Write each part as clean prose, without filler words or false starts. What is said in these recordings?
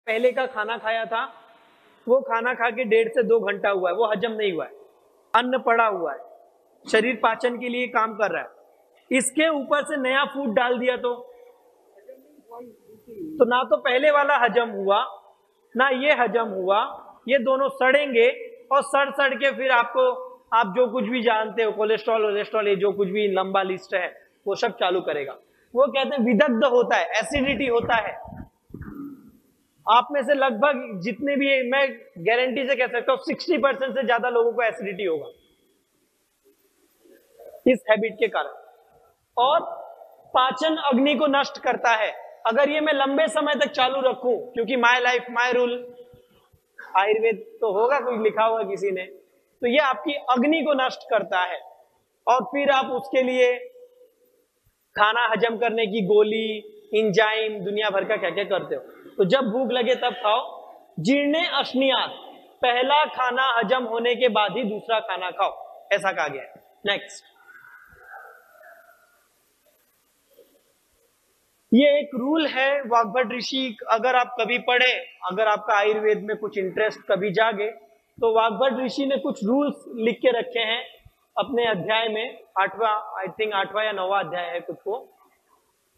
पहले का खाना खाया था, वो खाना खा के 1.5 से 2 घंटा हुआ है, वो हजम नहीं हुआ है, अन्न पड़ा हुआ है, शरीर पाचन के लिए काम कर रहा है। इसके ऊपर से नया फूड डाल दिया तो ना तो पहले वाला हजम हुआ ना ये हजम हुआ, ये दोनों सड़ेंगे और सड़ सड़ के फिर आपको, आप जो कुछ भी जानते हो कोलेस्ट्रॉल ये जो कुछ भी लंबा लिस्ट है वो सब चालू करेगा। वो कहते हैं विदग्ध होता है, एसिडिटी होता है। आप में से लगभग जितने भी, मैं गारंटी से कह सकता हूं 60% से ज्यादा लोगों को एसिडिटी होगा इस हैबिट के कारण। और पाचन अग्नि को नष्ट करता है। अगर ये मैं लंबे समय तक चालू रखूं, क्योंकि my life my rule Ayurveda तो होगा, कोई लिखा हुआ किसी ने, तो ये आपकी अग्नि को नष्ट करता है। और फिर आप उसके लिए खाना हजम करने की गोली, इंजाइम, दुनिया भर का क्या क्या करते हो। तो जब भूख लगे तब खाओ। जीर्णे अश्नियात, पहला खाना हजम होने के बाद ही दूसरा खाना खाओ, ऐसा कहा गया है। नेक्स्ट, ये एक रूल है वाग्भट ऋषि, अगर आप कभी पढ़े, अगर आपका आयुर्वेद में कुछ इंटरेस्ट कभी जागे, तो वाग्भट ऋषि ने कुछ रूल्स लिख के रखे हैं अपने अध्याय में, 8वां, आई थिंक 8वां या 9वां अध्याय है कुछ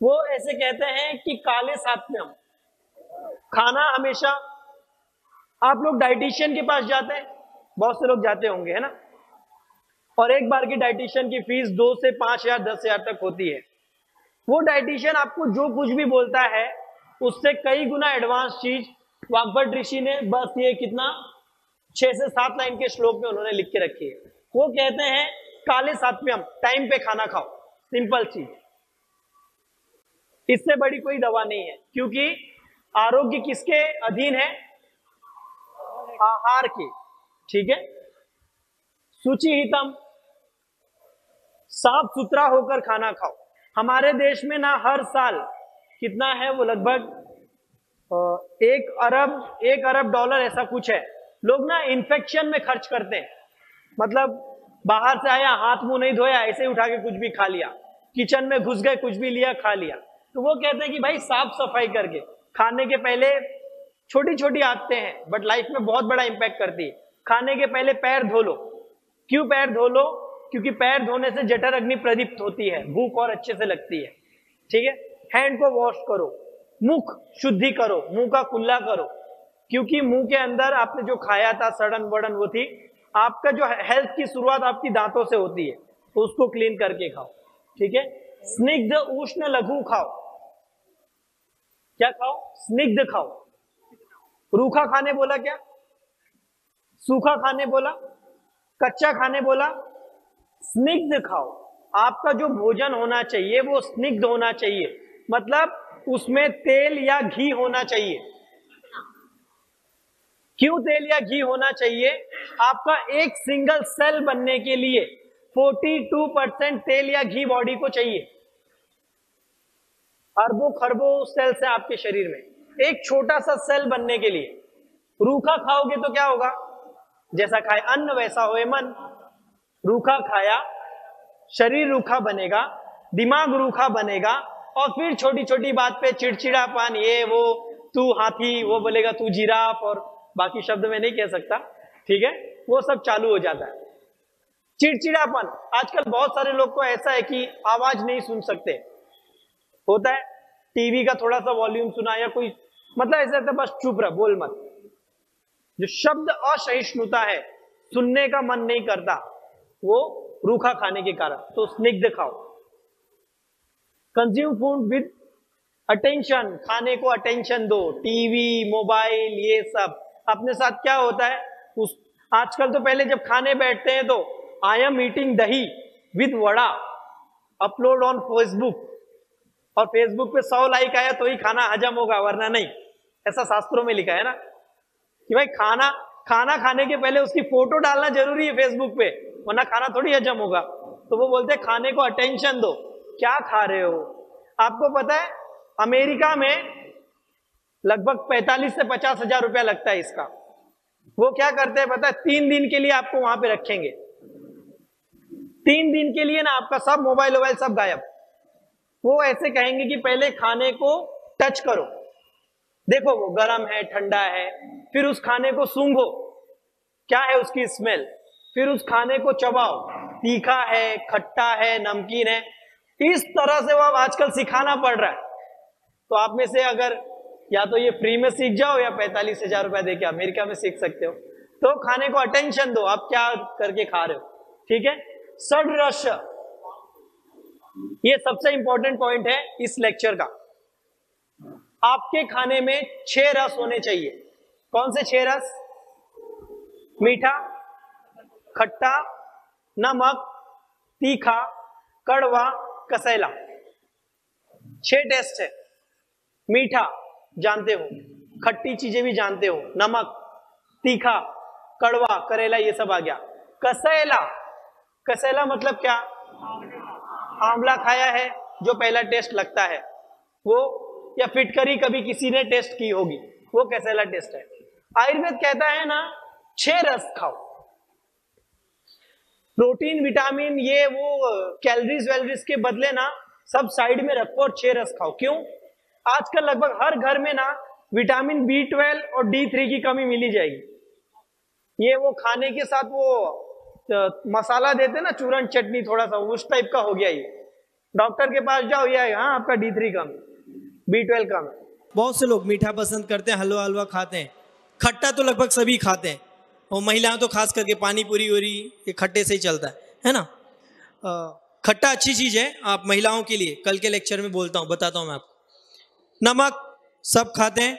वो ऐसे कहते हैं कि काले सात्म्यम, खाना हमेशा, आप लोग डाइटिशियन के पास जाते हैं, बहुत से लोग जाते होंगे, है ना, और एक बार की डाइटिशियन की फीस 2 से 5 या 10 हजार तक होती है। वो डाइटिशियन आपको जो कुछ भी बोलता है उससे कई गुना एडवांस चीज वाग्भट ऋषि ने बस ये कितना 6 से 7 लाइन के श्लोक में उन्होंने लिख के रखी है। वो कहते हैं काले सात्म्यम, टाइम पे खाना खाओ, सिंपल चीज, इससे बड़ी कोई दवा नहीं है। क्योंकि आरोग्य किसके अधीन है? आहार के, ठीक है। शुचिहितम, साफ सुथरा होकर खाना खाओ। हमारे देश में ना हर साल कितना है, वो लगभग 1 अरब डॉलर ऐसा कुछ है, लोग ना इन्फेक्शन में खर्च करते हैं। मतलब बाहर से आया, हाथ मुंह नहीं धोया, ऐसे ही उठा के कुछ भी खा लिया, किचन में घुस गए, कुछ भी लिया खा लिया। तो वो कहते हैं कि भाई साफ सफाई करके खाने के पहले, छोटी छोटी आदतें हैं बट लाइफ में बहुत बड़ा इंपैक्ट करती है। खाने के पहले पैर धो लो। क्यों पैर धो लो? क्योंकि पैर धोने से जठर अग्नि प्रदीप्त होती है, भूख और अच्छे से लगती है, ठीक है। हैंड को वॉश करो, मुख शुद्धि करो, मुंह का कुल्ला करो, क्योंकि मुंह के अंदर आपने जो खाया था सड़न वड़न वो थी। आपका जो हेल्थ की शुरुआत आपकी दांतों से होती है, तो उसको क्लीन करके खाओ, ठीक है। स्निग्ध उष्ण लघु खाओ। क्या खाओ? स्निग्ध खाओ। रूखा खाने बोला क्या? सूखा खाने बोला? कच्चा खाने बोला? स्निग्ध खाओ। आपका जो भोजन होना चाहिए वो स्निग्ध होना चाहिए, मतलब उसमें तेल या घी होना चाहिए। क्यों तेल या घी होना चाहिए? आपका एक सिंगल सेल बनने के लिए 42% तेल या घी बॉडी को चाहिए। अरबों खरबों सेल्स है आपके शरीर में, एक छोटा सा सेल बनने के लिए। रूखा खाओगे तो क्या होगा? जैसा खाए अन्न वैसा होए मन। रूखा खाया, शरीर रूखा बनेगा, दिमाग रूखा बनेगा, और फिर छोटी छोटी बात पे चिड़चिड़ापन, ये वो, तू हाथी, वो बोलेगा तू जिराफ, और बाकी शब्द में नहीं कह सकता, ठीक है, वो सब चालू हो जाता है। चिड़चिड़ापन, आजकल बहुत सारे लोग को ऐसा है कि आवाज नहीं सुन सकते, होता है, टीवी का थोड़ा सा वॉल्यूम सुना या कोई, मतलब ऐसा रहता है बस चुप रह, बोल मत। जो शब्द असहिष्णुता है, सुनने का मन नहीं करता, वो रूखा खाने के कारण। तो स्निग्ध खाओ। कंज्यूम फूड विद अटेंशन, खाने को अटेंशन दो। टीवी, मोबाइल, ये सब अपने साथ क्या होता है उस, आजकल तो पहले जब खाने बैठते हैं तो आई एम ईटिंग दही with vada, upload on Facebook, और फेसबुक पे 100 लाइक आया तो ही खाना हजम होगा, वरना नहीं। ऐसा शास्त्रों में लिखा है ना कि भाई खाना खाने के पहले उसकी फोटो डालना जरूरी है फेसबुक पे, वरना खाना थोड़ी हजम होगा। तो वो बोलते हैं खाने को अटेंशन दो, क्या खा रहे हो। आपको पता है अमेरिका में लगभग 45 से 50 हजार रुपया लगता है इसका। वो क्या करते हैं पता है? 3 दिन के लिए आपको वहां पे रखेंगे, 3 दिन के लिए ना आपका सब मोबाइल वोबाइल सब गायब। वो ऐसे कहेंगे कि पहले खाने को टच करो, देखो वो गर्म है, ठंडा है, फिर उस खाने को सूंघो, क्या है उसकी स्मेल, फिर उस खाने को चबाओ, तीखा है, खट्टा है, नमकीन है। इस तरह से वो अब आजकल सिखाना पड़ रहा है। तो आप में से अगर या तो ये फ्री में सीख जाओ या 45,000 रुपया देके अमेरिका में सीख सकते हो। तो खाने को अटेंशन दो, आप क्या करके खा रहे हो, ठीक है। षड्रस, ये सबसे इंपॉर्टेंट पॉइंट है इस लेक्चर का। आपके खाने में 6 रस होने चाहिए। कौन से 6 रस? मीठा, खट्टा, नमक, तीखा, कड़वा, कसैला। 6 टेस्ट है। मीठा जानते हो, खट्टी चीजें भी जानते हो, नमक, तीखा, कड़वा, करेला, ये सब आ गया। कसैला, कसैला मतलब क्या? आंवला खाया है, जो पहला टेस्ट लगता है वो, या फिटकरी कभी किसी ने टेस्ट की होगी, वो कसैला टेस्ट है। आयुर्वेद कहता है ना 6 रस खाओ। प्रोटीन, विटामिन, ये वो कैलोरीज वैलोरीज के बदले ना सब साइड में रखो और 6 रस खाओ। क्यों? आजकल लगभग हर घर में ना विटामिन B12 और D3 की कमी मिली जाएगी। ये वो खाने के साथ वो मसाला देते ना, चूरन चटनी, थोड़ा सा उस टाइप का हो गया ये। डॉक्टर के पास जाओ, ये हाँ आपका D3 कम, B12 कम है। बहुत से लोग मीठा पसंद करते हैं, हलवा हलवा खाते हैं, खट्टा तो लगभग सभी खाते हैं, और महिलाएं तो खास करके पानी पूरी हो रही, ये खट्टे से ही चलता है ना। खट्टा अच्छी चीज है आप महिलाओं के लिए, कल के लेक्चर में बोलता हूँ, बताता हूँ मैं आपको। नमक सब खाते हैं,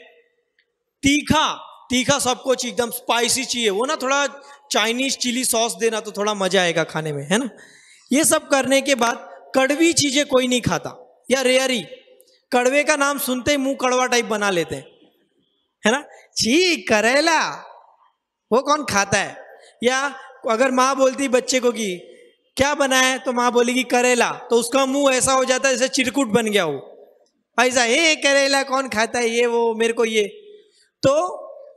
तीखा, तीखा सबको एकदम स्पाइसी चाहिए, वो ना थोड़ा चाइनीज चिली सॉस देना तो थोड़ा मजा आएगा खाने में, है ना। ये सब करने के बाद कड़वी चीजें कोई नहीं खाता, या रेयरी। कड़वे का नाम सुनते ही मुंह कड़वा टाइप बना लेते हैं, है ना। छी, करेला, वो कौन खाता है। या अगर माँ बोलती बच्चे को कि क्या बनाए, तो माँ बोलेगी करेला, तो उसका मुंह ऐसा हो जाता है जैसे चिरकुट बन गया हो, ऐसा, हे करेला कौन खाता है, ये वो मेरे को ये। तो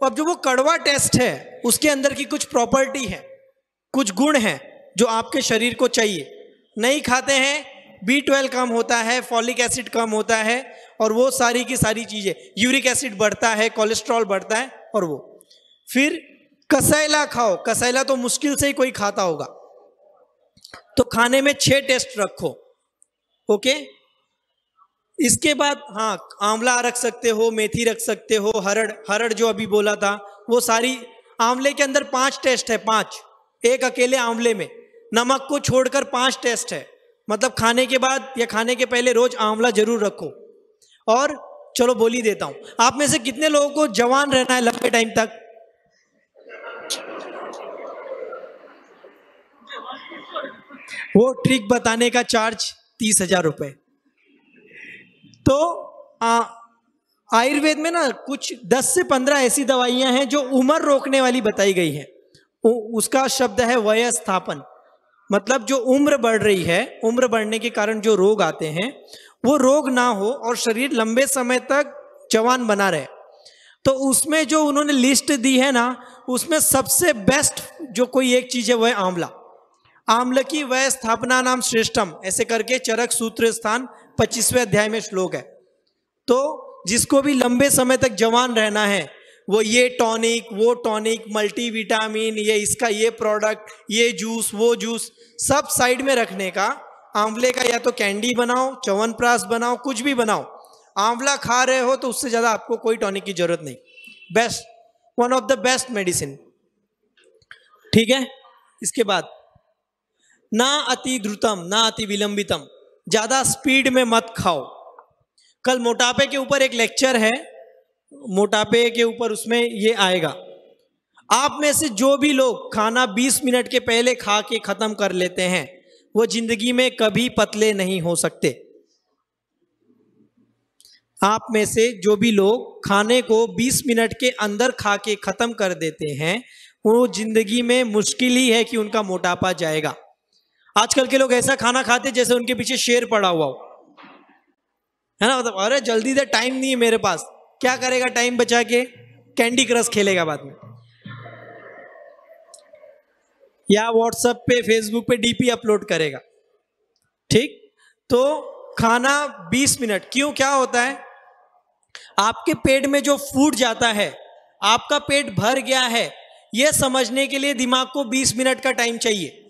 अब जो वो कड़वा टेस्ट है, उसके अंदर की कुछ प्रॉपर्टी है, कुछ गुण हैं जो आपके शरीर को चाहिए, नहीं खाते हैं। B12 कम होता है, फॉलिक एसिड कम होता है, और वो सारी की सारी चीजें, यूरिक एसिड बढ़ता है, कोलेस्ट्रॉल बढ़ता है, और वो फिर कसैला खाओ। कसैला तो मुश्किल से ही कोई खाता होगा। तो खाने में 6 टेस्ट रखो, ओके। इसके बाद हाँ, आंवला रख सकते हो, मेथी रख सकते हो, हरड़, हरड़ जो अभी बोला था वो सारी। आंवले के अंदर 5 टेस्ट है, 5, एक अकेले आंवले में। नमक को छोड़कर 5 टेस्ट है, मतलब खाने के बाद या खाने के पहले रोज आंवला जरूर रखो। और चलो बोल ही देता हूं, आप में से कितने लोगों को जवान रहना है लंबे टाइम तक? वो ट्रिक बताने का चार्ज 30,000 रुपए। तो आयुर्वेद में ना कुछ 10 से 15 ऐसी दवाइयां हैं जो उम्र रोकने वाली बताई गई हैं। उसका शब्द है वयस्थापन, मतलब जो उम्र बढ़ रही है, उम्र बढ़ने के कारण जो रोग आते हैं वो रोग ना हो और शरीर लंबे समय तक जवान बना रहे। तो उसमें जो उन्होंने लिस्ट दी है ना, उसमें सबसे बेस्ट जो कोई एक चीज है वह आंवला। आम्ल की वह स्थापना नाम श्रेष्ठम, ऐसे करके चरक सूत्र स्थान 25वें अध्याय में श्लोक है। तो जिसको भी लंबे समय तक जवान रहना है, वो ये टॉनिक, वो टॉनिक, मल्टीविटामिन, ये इसका ये प्रोडक्ट, ये जूस, वो जूस, सब साइड में रखने का। आंवले का या तो कैंडी बनाओ, च्यवनप्राश बनाओ, कुछ भी बनाओ। आंवला खा रहे हो तो उससे ज्यादा आपको कोई टॉनिक की जरूरत नहीं। Best, one of the best medicine, ठीक है। इसके बाद ना अति द्रुतम ना अति विलंबितम, ज्यादा स्पीड में मत खाओ। कल मोटापे के ऊपर एक लेक्चर है, मोटापे के ऊपर, उसमें ये आएगा। आप में से जो भी लोग खाना 20 मिनट के पहले खा के खत्म कर लेते हैं, वो जिंदगी में कभी पतले नहीं हो सकते। आप में से जो भी लोग खाने को 20 मिनट के अंदर खा के खत्म कर देते हैं, वो जिंदगी में मुश्किल ही है कि उनका मोटापा जाएगा। आजकल के लोग ऐसा खाना खाते जैसे उनके पीछे शेर पड़ा हुआ हो, है ना। मतलब अरे जल्दी से, टाइम नहीं है मेरे पास। क्या करेगा टाइम बचा के? कैंडी क्रश खेलेगा बाद में, या व्हाट्सएप पे, फेसबुक पे डीपी अपलोड करेगा, ठीक। तो खाना 20 मिनट, क्यों, क्या होता है? आपके पेट में जो फूड जाता है, आपका पेट भर गया है, यह समझने के लिए दिमाग को 20 मिनट का टाइम चाहिए।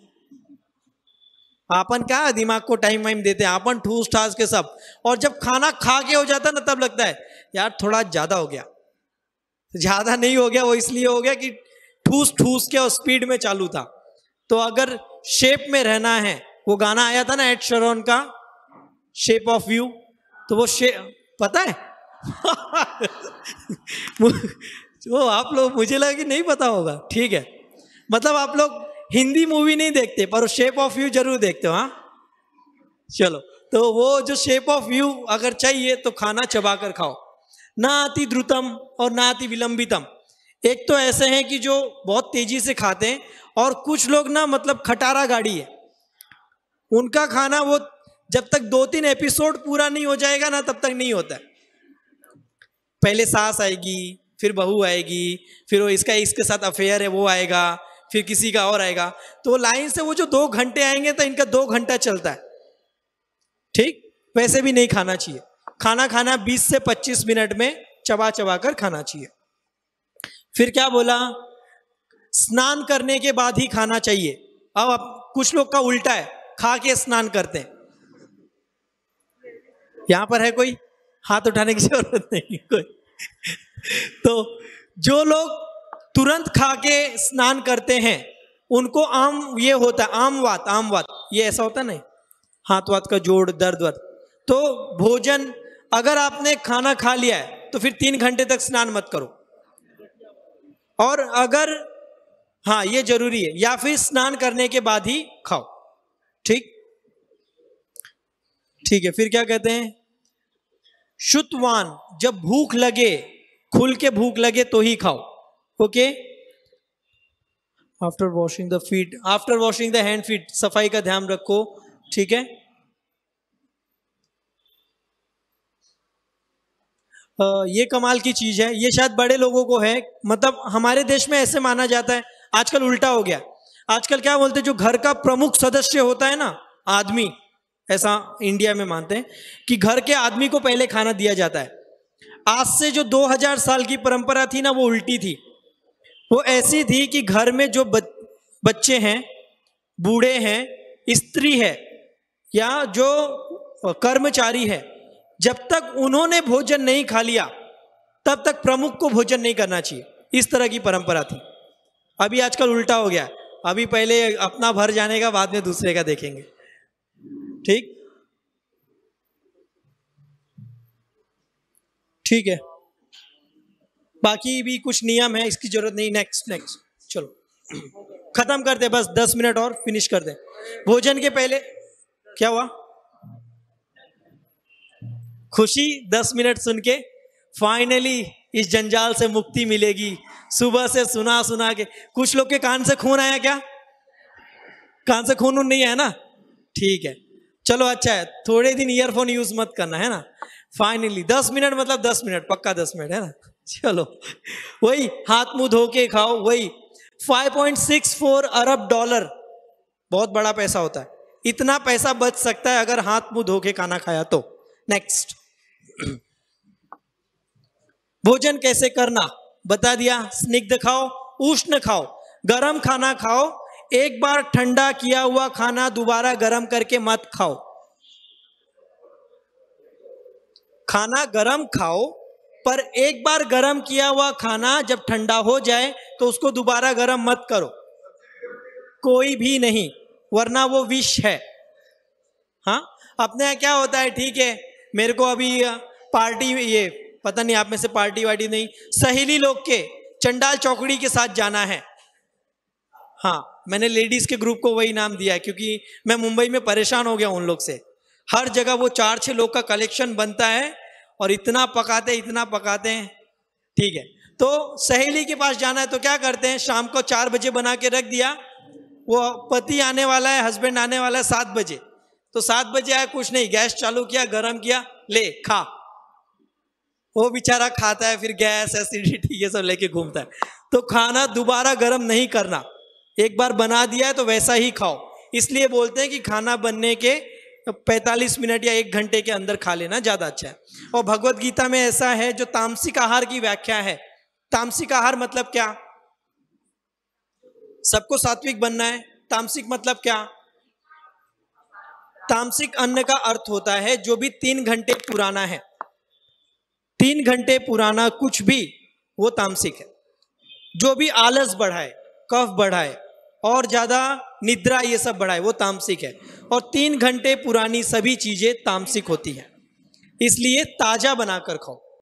अपन क्या दिमाग को टाइम वाइम देते हैं, अपन ठूस ठास के सब, और जब खाना खा के हो जाता है ना, तब लगता है यार थोड़ा ज्यादा हो गया। ज्यादा नहीं हो गया, वो इसलिए हो गया कि ठूस ठूस के और स्पीड में चालू था। तो अगर शेप में रहना है, वो गाना आया था ना एड शेरॉन का, शेप ऑफ यू, तो वो पता है वो आप लोग, मुझे लगा कि नहीं पता होगा, ठीक है। मतलब आप लोग हिंदी मूवी नहीं देखते पर शेप ऑफ यू जरूर देखते हो, हाँ चलो। तो वो जो शेप ऑफ यू अगर चाहिए तो खाना चबा कर खाओ, ना अति द्रुतम और ना अति विलंबितम। एक तो ऐसे हैं कि जो बहुत तेजी से खाते हैं, और कुछ लोग ना मतलब खटारा गाड़ी है, उनका खाना वो जब तक 2-3 एपिसोड पूरा नहीं हो जाएगा ना, तब तक नहीं होता है। पहले सास आएगी, फिर बहू आएगी, फिर वो इसके साथ अफेयर है वो आएगा, फिर किसी का और आएगा, तो लाइन से वो जो 2 घंटे आएंगे तो इनका 2 घंटा चलता है, ठीक। वैसे भी नहीं खाना चाहिए, खाना 20 से 25 मिनट में चबा चबा कर खाना चाहिए। फिर क्या बोला, स्नान करने के बाद ही खाना चाहिए। अब कुछ लोग का उल्टा है, खा के स्नान करते हैं। यहां पर है कोई? हाथ उठाने की जरूरत नहीं कोई। तो जो लोग तुरंत खा के स्नान करते हैं उनको ये होता है आमवात, ये ऐसा होता नहीं, हाथ वात का जोड़ दर्द वर्द। तो भोजन अगर आपने खाना खा लिया है तो फिर 3 घंटे तक स्नान मत करो, और अगर हाँ ये जरूरी है, या फिर स्नान करने के बाद ही खाओ, ठीक है। फिर क्या कहते हैं, शुतवान, जब भूख लगे, खुल के भूख लगे तो ही खाओ, okay. After washing the feet, after washing the hand feet, सफाई का ध्यान रखो, ठीक है। ये कमाल की चीज है, ये शायद बड़े लोगों को है, मतलब हमारे देश में ऐसे माना जाता है, आजकल उल्टा हो गया। आजकल क्या बोलते हैं, जो घर का प्रमुख सदस्य होता है ना, आदमी, ऐसा इंडिया में मानते हैं कि घर के आदमी को पहले खाना दिया जाता है। आज से जो 2000 साल की परंपरा थी ना, वो उल्टी थी। वो ऐसी थी कि घर में जो बच्चे हैं, बूढ़े हैं, स्त्री है, या जो कर्मचारी है, जब तक उन्होंने भोजन नहीं खा लिया तब तक प्रमुख को भोजन नहीं करना चाहिए। इस तरह की परंपरा थी। अभी आजकल उल्टा हो गया, अभी पहले अपना भर जाने का, बाद में दूसरे का देखेंगे, ठीक है। बाकी भी कुछ नियम है, इसकी जरूरत नहीं। नेक्स्ट चलो खत्म कर दे, बस 10 मिनट और फिनिश कर दे। भोजन के पहले क्या हुआ, खुशी 10 मिनट सुन के फाइनली इस जंजाल से मुक्ति मिलेगी। सुबह से सुना के कुछ लोग के कान से खून आया, क्या कान से खून नहीं आया ना, ठीक है, चलो अच्छा है। थोड़े दिन ईयरफोन यूज मत करना, है ना। फाइनली 10 मिनट मतलब 10 मिनट, पक्का 10 मिनट, है ना। चलो वही हाथ मुंह धो के खाओ, वही 5.64 अरब डॉलर, बहुत बड़ा पैसा होता है। इतना पैसा बच सकता है अगर हाथ मुंह धो के खाना खाया तो। नेक्स्ट, भोजन कैसे करना बता दिया। स्निग्ध खाओ, उष्ण खाओ, गरम खाना खाओ। एक बार ठंडा किया हुआ खाना दोबारा गरम करके मत खाओ। खाना गरम खाओ, पर एक बार गरम किया हुआ खाना जब ठंडा हो जाए तो उसको दोबारा गरम मत करो, कोई भी नहीं, वरना वो विष है। हाँ, अपने यहाँ क्या होता है, ठीक है, मेरे को अभी पार्टी, ये पता नहीं आप में से पार्टी वार्टी नहीं, सहेली लोग के चंडाल चौकड़ी के साथ जाना है। हाँ, मैंने लेडीज के ग्रुप को वही नाम दिया है क्योंकि मैं मुंबई में परेशान हो गया उन लोग से। हर जगह वो 4-6 लोग का कलेक्शन बनता है और इतना पकाते हैं, ठीक है। तो सहेली के पास जाना है तो क्या करते हैं, शाम को 4 बजे बना के रख दिया। वो पति आने वाला है, हस्बैंड आने वाला है 7 बजे, तो 7 बजे आया, कुछ नहीं, गैस चालू किया, गरम किया, ले खा। वो बेचारा खाता है, फिर गैस एसिडिटी ये सब लेके घूमता है। तो खाना दोबारा गरम नहीं करना, एक बार बना दिया है तो वैसा ही खाओ। इसलिए बोलते हैं कि खाना बनने के 45 मिनट या 1 घंटे के अंदर खा लेना ज्यादा अच्छा है। और भगवत गीता में ऐसा है, जो तामसिक आहार की व्याख्या है, तामसिक आहार मतलब क्या? सबको सात्विक बनना है। तामसिक मतलब क्या? तामसिक अन्न का अर्थ होता है जो भी 3 घंटे पुराना है, 3 घंटे पुराना कुछ भी, वो तामसिक है। जो भी आलस बढ़ाए, कफ बढ़ाए और ज्यादा निद्रा ये सब बढ़ाए, वो तामसिक है। और 3 घंटे पुरानी सभी चीजें तामसिक होती हैं। इसलिए ताजा बनाकर खाओ।